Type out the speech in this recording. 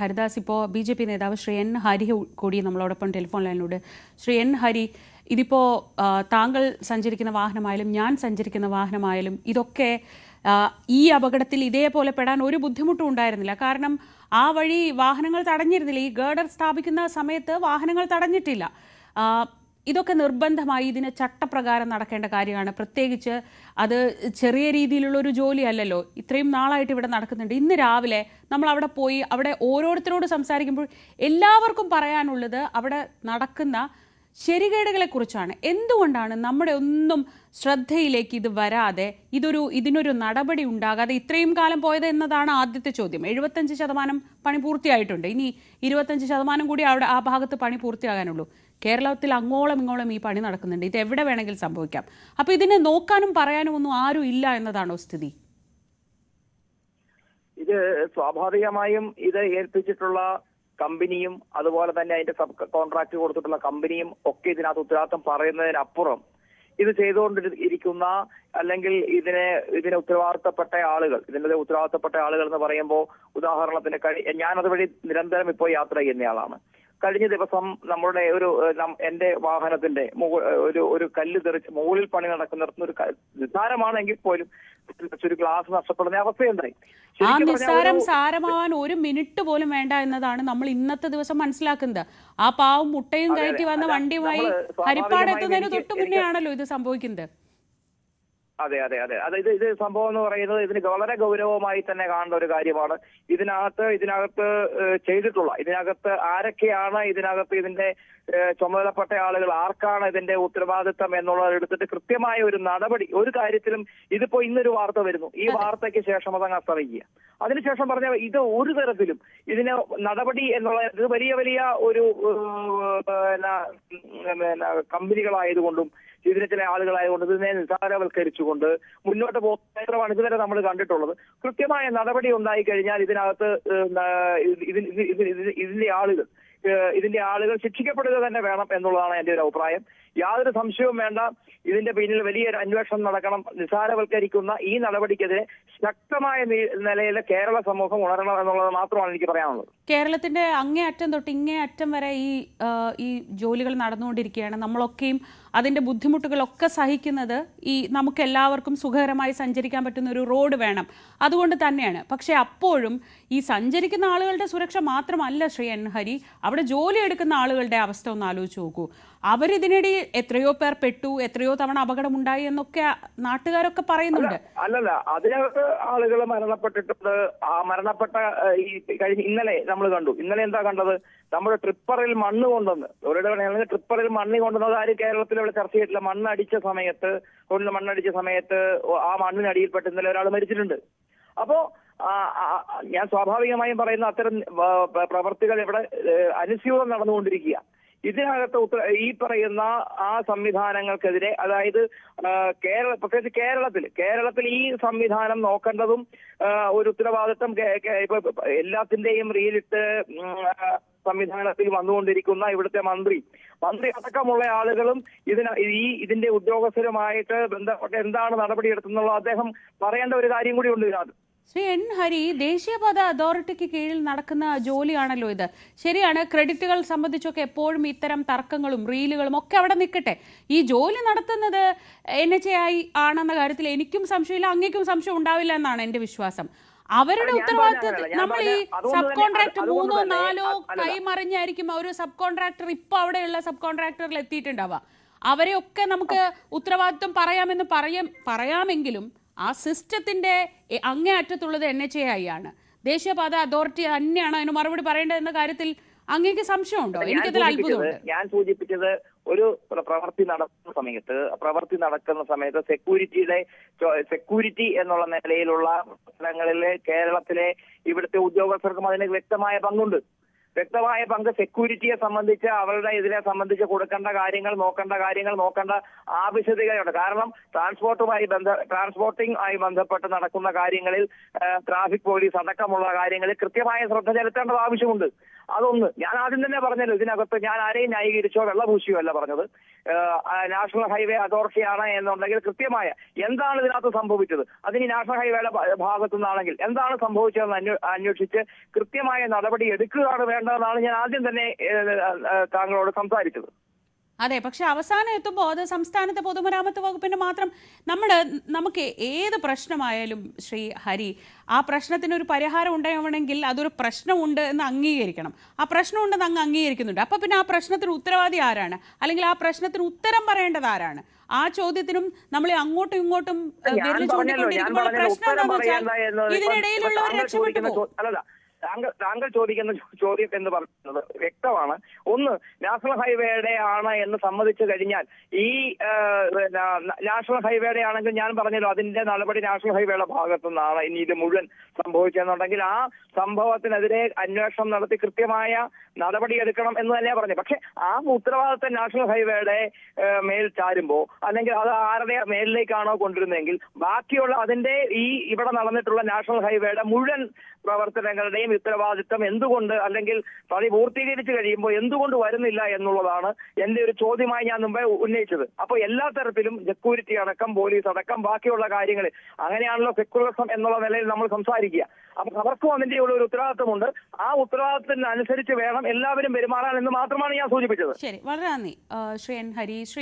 ഹരിദാസ്, ഇപ്പോൾ BJP നേതാവ് Shri N Hari കൂടി നമ്മളോടൊപ്പം ടെലിഫോൺ ലൈനിലൂടെ. ശ്രീ എൻ ഹരി, ഇതിപ്പോൾ താങ്കൾ സഞ്ചരിക്കുന്ന വാഹനമായാലും ഞാൻ സഞ്ചരിക്കുന്ന വാഹനമായാലും ഇതൊക്കെ ഈ അപകടത്തിൽ ഇതേപോലെ പെടാൻ ഒരു ബുദ്ധിമുട്ടും ഉണ്ടായിരുന്നില്ല. കാരണം ആ വഴി വാഹനങ്ങൾ തടഞ്ഞിരുന്നില്ല. ഈ ഗേഡർ സ്ഥാപിക്കുന്ന സമയത്ത് വാഹനങ്ങൾ തടഞ്ഞിട്ടില്ല. ഇതൊക്കെ നിർബന്ധമായി ഇതിന് ചട്ടപ്രകാരം നടക്കേണ്ട കാര്യമാണ്. പ്രത്യേകിച്ച് അത് ചെറിയ രീതിയിലുള്ള ഒരു ജോലിയല്ലല്ലോ. ഇത്രയും നാളായിട്ട് ഇവിടെ നടക്കുന്നുണ്ട്. ഇന്ന് രാവിലെ നമ്മൾ അവിടെ പോയി അവിടെ ഓരോരുത്തരോട് സംസാരിക്കുമ്പോൾ എല്ലാവർക്കും പറയാനുള്ളത് അവിടെ നടക്കുന്ന ശരികേടുകളെക്കുറിച്ചാണ്. എന്തുകൊണ്ടാണ് നമ്മുടെ ഒന്നും ശ്രദ്ധയിലേക്ക് ഇത് വരാതെ, ഇതിനൊരു നടപടി ഉണ്ടാകാതെ ഇത്രയും കാലം പോയത് എന്നതാണ് ആദ്യത്തെ ചോദ്യം. 75% പണി പൂർത്തിയായിട്ടുണ്ട്. ഇനി 25% കൂടി അവിടെ ആ ഭാഗത്ത് പണി പൂർത്തിയാകാനുള്ളൂ. കേരളത്തിൽ അങ്ങോളം ഇങ്ങോളം ഈ പണി നടക്കുന്നുണ്ട്. ഇത് എവിടെ വേണമെങ്കിലും സംഭവിക്കാം. അപ്പോൾ ഇതിനെ നോക്കാനും പറയാനും ഒന്നും ആരും ഇല്ല എന്നതാണോ സ്ഥിതി? ഇത് സ്വാഭാവികമായും ഇത് ഏൽപ്പിച്ചിട്ടുള്ള കമ്പനിയും അതുപോലെ തന്നെ അതിന്റെ സബ് കോൺട്രാക്ട് കൊടുത്തിട്ടുള്ള കമ്പനിയും ഒക്കെ ഇതിനകത്ത് ഉത്തരവാദിത്തം പറയുന്നതിനപ്പുറം ഇത് ചെയ്തുകൊണ്ടിരിക്കുന്ന അല്ലെങ്കിൽ ഇതിനെ ഉത്തരവാദിത്തപ്പെട്ട ആളുകൾ എന്ന് പറയുമ്പോൾ ഉദാഹരണത്തിന് ഞാനത് വഴി നിരന്തരം ഇപ്പോൾ യാത്ര ചെയ്യുന്നയാളാണ്. കഴിഞ്ഞ ദിവസം നമ്മുടെ എന്റെ വാഹനത്തിന്റെ ഒരു കല്ല് തെറിച്ച് മുകളിൽ പണി നടക്കുന്നിടത്തുന്ന ഒരു നിസ്സാരമാണെങ്കിൽ പോലും ഒരു ഗ്ലാസ് നഷ്ടപ്പെടുന്ന അവസ്ഥയുണ്ടായി. ആ നിസ്സാരം സാരമാവാൻ ഒരു മിനിറ്റ് പോലും വേണ്ട എന്നതാണ് നമ്മൾ ഇന്നത്തെ ദിവസം മനസ്സിലാക്കുന്നത്. ആ പാവം മുട്ടയും കയറ്റി വന്ന വണ്ടിയുമായി ഹരിപ്പാട് എത്തുന്നതിന് തൊട്ടു മുന്നേ ആണല്ലോ ഇത് സംഭവിക്കുന്നത്. അതെ, ഇത് സംഭവം എന്ന് പറയുന്നത് ഇതിന് വളരെ ഗൗരവമായി തന്നെ കാണേണ്ട ഒരു കാര്യമാണ്. ഇതിനകത്ത് ആരൊക്കെയാണ് ഇതിന്റെ ചുമതലപ്പെട്ട ആളുകൾ, ആർക്കാണ് ഇതിന്റെ ഉത്തരവാദിത്തം എന്നുള്ളത് എടുത്തിട്ട് കൃത്യമായ ഒരു നടപടി. ഒരു കാര്യത്തിലും ഇതിപ്പോ ഇന്നൊരു വാർത്ത വരുന്നു, ഈ വാർത്തയ്ക്ക് ശേഷം അതങ്ങ് അസ്തമിക്കുക. അതിനുശേഷം പറഞ്ഞ ഇത് ഒരു തരത്തിലും ഇതിന് നടപടി എന്നുള്ളത് വലിയ വലിയ ഒരു കമ്പനികളായതുകൊണ്ടും ഇതിന് ചില ആളുകളായതുകൊണ്ട് ഇതിനെ നിസ്സാരവൽക്കരിച്ചുകൊണ്ട് മുന്നോട്ട് പോകുന്നതാണ് ഇതുവരെ നമ്മൾ കണ്ടിട്ടുള്ളത്. കൃത്യമായ നടപടി ഉണ്ടായി കഴിഞ്ഞാൽ ഇതിനകത്ത് ഇതിന്റെ ആളുകൾ ശിക്ഷിക്കപ്പെടുക തന്നെ വേണം എന്നുള്ളതാണ് എന്റെ ഒരു അഭിപ്രായം. യാതൊരു സംശയവും വേണ്ട, ഇതിന്റെ പിന്നിൽ വലിയൊരു അന്വേഷണം നടക്കണം. നിസ്സാരവൽക്കരിക്കുന്ന ഈ നടപടിക്കെതിരെ ശക്തമായ നിലയിൽ കേരള സമൂഹം ഉണരണം എന്നുള്ളത് മാത്രമാണ് എനിക്ക് പറയാനുള്ളത്. കേരളത്തിന്റെ അങ്ങേ അറ്റം തൊട്ട് ഇങ്ങേ അറ്റം വരെ ഈ ജോലികൾ നടന്നുകൊണ്ടിരിക്കുകയാണ്. നമ്മളൊക്കെയും അതിന്റെ ബുദ്ധിമുട്ടുകളൊക്കെ സഹിക്കുന്നത് ഈ നമുക്ക് എല്ലാവർക്കും സുഖകരമായി സഞ്ചരിക്കാൻ പറ്റുന്ന ഒരു റോഡ് വേണം, അതുകൊണ്ട് തന്നെയാണ്. പക്ഷെ അപ്പോഴും ഈ സഞ്ചരിക്കുന്ന ആളുകളുടെ സുരക്ഷ മാത്രമല്ല ശ്രീ എൻ ഹരി, അവിടെ ജോലി എടുക്കുന്ന ആളുകളുടെ അവസ്ഥ ഒന്ന് ആലോചിച്ച് നോക്കൂ. അവരിതിനിടയിൽ എത്രയോ പേർ പെട്ടു, എത്രയോ തവണ അപകടമുണ്ടായി എന്നൊക്കെ നാട്ടുകാരൊക്കെ പറയുന്നുണ്ട്. അല്ലല്ല, അതിനകത്ത് ആളുകൾ മരണപ്പെട്ടിട്ടുണ്ട്. ആ മരണപ്പെട്ട ഈ കഴിഞ്ഞ ഇന്നലെ നമ്മൾ കണ്ടു. ഇന്നലെ എന്താ കണ്ടത്? നമ്മുടെ ട്രിപ്പറിൽ മണ്ണ് കൊണ്ടുവന്ന് ട്രിപ്പറിൽ മണ്ണ് കൊണ്ടുവന്നത് ആര് കേരളത്തിൽ ഇവിടെ ചർച്ച ചെയ്തിട്ടില്ല. മണ്ണടിച്ച സമയത്ത് ആ മണ്ണിനടിയിൽപ്പെട്ട് ഇന്നലെ ഒരാൾ മരിച്ചിട്ടുണ്ട്. അപ്പോ ഞാൻ സ്വാഭാവികമായും പറയുന്ന അത്തരം പ്രവർത്തികൾ ഇവിടെ അനുസ്യൂതം നടന്നുകൊണ്ടിരിക്കുക. ഇതിനകത്ത് ഈ പറയുന്ന ആ സംവിധാനങ്ങൾക്കെതിരെ, അതായത് പ്രത്യേകിച്ച് കേരളത്തിൽ ഈ സംവിധാനം നോക്കേണ്ടതും ഒരു ഉത്തരവാദിത്വം ഇപ്പൊ എല്ലാത്തിന്റെയും റീലിട്ട് സംവിധാനത്തിൽ വന്നുകൊണ്ടിരിക്കുന്ന ഇവിടുത്തെ മന്ത്രി അടക്കമുള്ള ആളുകളും ഇതിന്റെ ഉദ്യോഗസ്ഥരുമായിട്ട് ബന്ധപ്പെട്ട് എന്താണ് നടപടിയെടുത്തുന്നുള്ള അദ്ദേഹം പറയേണ്ട ഒരു കാര്യം കൂടി ഉണ്ട് ഇതിനകത്ത്. ശ്രീ എൻ ഹരി, ദേശീയപാത അതോറിറ്റിക്ക് കീഴിൽ നടക്കുന്ന ജോലിയാണല്ലോ ഇത്. ശരിയാണ്, ക്രെഡിറ്റുകൾ സംബന്ധിച്ചൊക്കെ എപ്പോഴും ഇത്തരം തർക്കങ്ങളും റീലുകളും ഒക്കെ അവിടെ നിൽക്കട്ടെ. ഈ ജോലി നടത്തുന്നത് NHAI ആണെന്ന കാര്യത്തിൽ എനിക്കും സംശയമില്ല, അങ്ങേക്കും സംശയം ഉണ്ടാവില്ല എന്നാണ് എന്റെ വിശ്വാസം. അവരുടെ ഉത്തരവാദിത്തം നമ്മൾ ഈ സബ് കോൺട്രാക്ടർ 3 or 4 കൈമറിഞ്ഞായിരിക്കും ഒരു സബ് കോൺട്രാക്ടർ ഇപ്പൊ അവിടെയുള്ള സബ് കോൺട്രാക്ടറിൽ എത്തിയിട്ടുണ്ടാവുക. അവരെയൊക്കെ നമുക്ക് ഉത്തരവാദിത്വം പറയാമെങ്കിലും ആ സിസ്റ്റത്തിന്റെ അങ്ങേ അറ്റത്തുള്ളത് NHAI ആണ്. ദേശീയപാത അതോറിറ്റി തന്നെയാണ് അതിന് മറുപടി പറയേണ്ടത് എന്ന കാര്യത്തിൽ അങ്ങേക്ക് സംശയമുണ്ടോ? എനിക്കതിൽ അത്ഭുതമുണ്ട്. ഞാൻ സൂചിപ്പിച്ചത് ഒരു പ്രവൃത്തി നടക്കുന്ന സമയത്ത് സെക്യൂരിറ്റി എന്നുള്ള നിലയിലുള്ള സ്ഥലങ്ങളിലെ കേരളത്തിലെ ഇവിടുത്തെ ഉദ്യോഗസ്ഥർക്കും അതിന് വ്യക്തമായ പങ്കുണ്ട്. സെക്യൂരിറ്റിയെ സംബന്ധിച്ച് ഇതിനെ സംബന്ധിച്ച് കൊടുക്കേണ്ട കാര്യങ്ങൾ നോക്കേണ്ട ആവശ്യകതയുണ്ട്. കാരണം ട്രാൻസ്പോർട്ടിംഗ് ആയി ബന്ധപ്പെട്ട് നടക്കുന്ന കാര്യങ്ങളിൽ ട്രാഫിക് പോലീസ് അടക്കമുള്ള കാര്യങ്ങളിൽ കൃത്യമായ ശ്രദ്ധ ചെലുത്തേണ്ടത് ആവശ്യമുണ്ട്. അതൊന്ന് ഞാൻ ആദ്യം തന്നെ പറഞ്ഞല്ലോ, ഇതിനകത്ത് ഞാൻ ആരെയും ന്യായീകരിച്ചോ വെള്ളപൂശിയോ അല്ല പറഞ്ഞത്. നാഷണൽ ഹൈവേ അതോറിറ്റിയാണ് എന്നുണ്ടെങ്കിൽ കൃത്യമായ എന്താണ് ഇതിനകത്ത് സംഭവിച്ചത്, അതിന് നാഷണൽ ഹൈവേയുടെ ഭാഗത്തു നിന്നാണെങ്കിൽ എന്താണ് സംഭവിച്ചതെന്ന് അന്വേഷിച്ച് കൃത്യമായ നടപടി എടുക്കുകയാണ് വേണ്ടതെന്നാണ് ഞാൻ ആദ്യം തന്നെ താങ്കളോട് സംസാരിച്ചത്. അതെ, പക്ഷെ അവസാനം എത്തുമ്പോൾ അത് സംസ്ഥാനത്തെ പൊതുമരാമത്ത് വകുപ്പിന്റെ മാത്രം നമുക്ക് ഏത് പ്രശ്നമായാലും ശ്രീ ഹരി, ആ പ്രശ്നത്തിനൊരു പരിഹാരം ഉണ്ടാവണമെങ്കിൽ അതൊരു പ്രശ്നമുണ്ട് എന്ന് അംഗീകരിക്കണം. ആ പ്രശ്നമുണ്ടെന്ന് അങ്ങ് അംഗീകരിക്കുന്നുണ്ട്. അപ്പൊ പിന്നെ ആ പ്രശ്നത്തിന് ഉത്തരവാദി ആരാണ്, അല്ലെങ്കിൽ ആ പ്രശ്നത്തിന് ഉത്തരം പറയേണ്ടത് ആരാണ്? ആ ചോദ്യത്തിനും നമ്മൾ അങ്ങോട്ടും ഇങ്ങോട്ടും ചൂണ്ടിക്കൊണ്ടിരിക്കുമ്പോൾ പ്രശ്നം എന്താണെന്ന് വെച്ചാൽ ഇതിനിടയിലുള്ളവർ രക്ഷപ്പെട്ടു പോകും. താങ്കൾ ചോദിക്കുന്ന ചോദ്യം എന്ന് പറയുന്നത് വ്യക്തമാണ്. ഒന്ന്, നാഷണൽ ഹൈവേയുടെ ആണ് എന്ന് സമ്മതിച്ചു കഴിഞ്ഞാൽ ഈ നാഷണൽ ഹൈവേയുടെ ആണെങ്കിൽ ഞാൻ പറഞ്ഞല്ലോ അതിന്റെ നടപടി നാഷണൽ ഹൈവേയുടെ ഭാഗത്തു നിന്നാണ് ഇനി ഇത് മുഴുവൻ സംഭവിച്ചെന്നുണ്ടെങ്കിൽ ആ സംഭവത്തിനെതിരെ അന്വേഷണം നടത്തി കൃത്യമായ നടപടി എടുക്കണം എന്ന് തന്നെയാണ് പറഞ്ഞത്. പക്ഷെ ആ ഉത്തരവാദിത്തം നാഷണൽ ഹൈവേയുടെ മേൽ ചാരുമ്പോ അല്ലെങ്കിൽ അത് ആരുടെ മേലിലേക്കാണോ കൊണ്ടിരുന്നതെങ്കിൽ ബാക്കിയുള്ള അതിന്റെ ഈ ഇവിടെ നടന്നിട്ടുള്ള നാഷണൽ ഹൈവേയുടെ മുഴുവൻ പ്രവർത്തനങ്ങളുടെയും ഉത്തരവാദിത്തം എന്തുകൊണ്ട്, അല്ലെങ്കിൽ പണി പൂർത്തീകരിച്ചു കഴിയുമ്പോൾ എന്തുകൊണ്ട് വരുന്നില്ല എന്നുള്ളതാണ് എന്റെ ഒരു ചോദ്യമായി ഞാൻ മുമ്പേ ഉന്നയിച്ചത്. അപ്പൊ എല്ലാ തരത്തിലും സെക്യൂരിറ്റി അടക്കം പോലീസ് അടക്കം ബാക്കിയുള്ള കാര്യങ്ങൾ അങ്ങനെയാണല്ലോ സെക്യുലറിസം എന്നുള്ള നിലയിൽ നമ്മൾ സംസാരിക്കുക. അപ്പൊ അവർക്കും അതിന്റെ ഒരു ഉത്തരവാദിത്തമുണ്ട്. ആ ഉത്തരവാദിത്തത്തിനനുസരിച്ച് വേണം എല്ലാവരും പെരുമാറാൻ എന്ന് മാത്രമാണ് ഞാൻ സൂചിപ്പിച്ചത്. ശരി, വളരെ നന്ദി ശ്രീ എൻ ഹരി.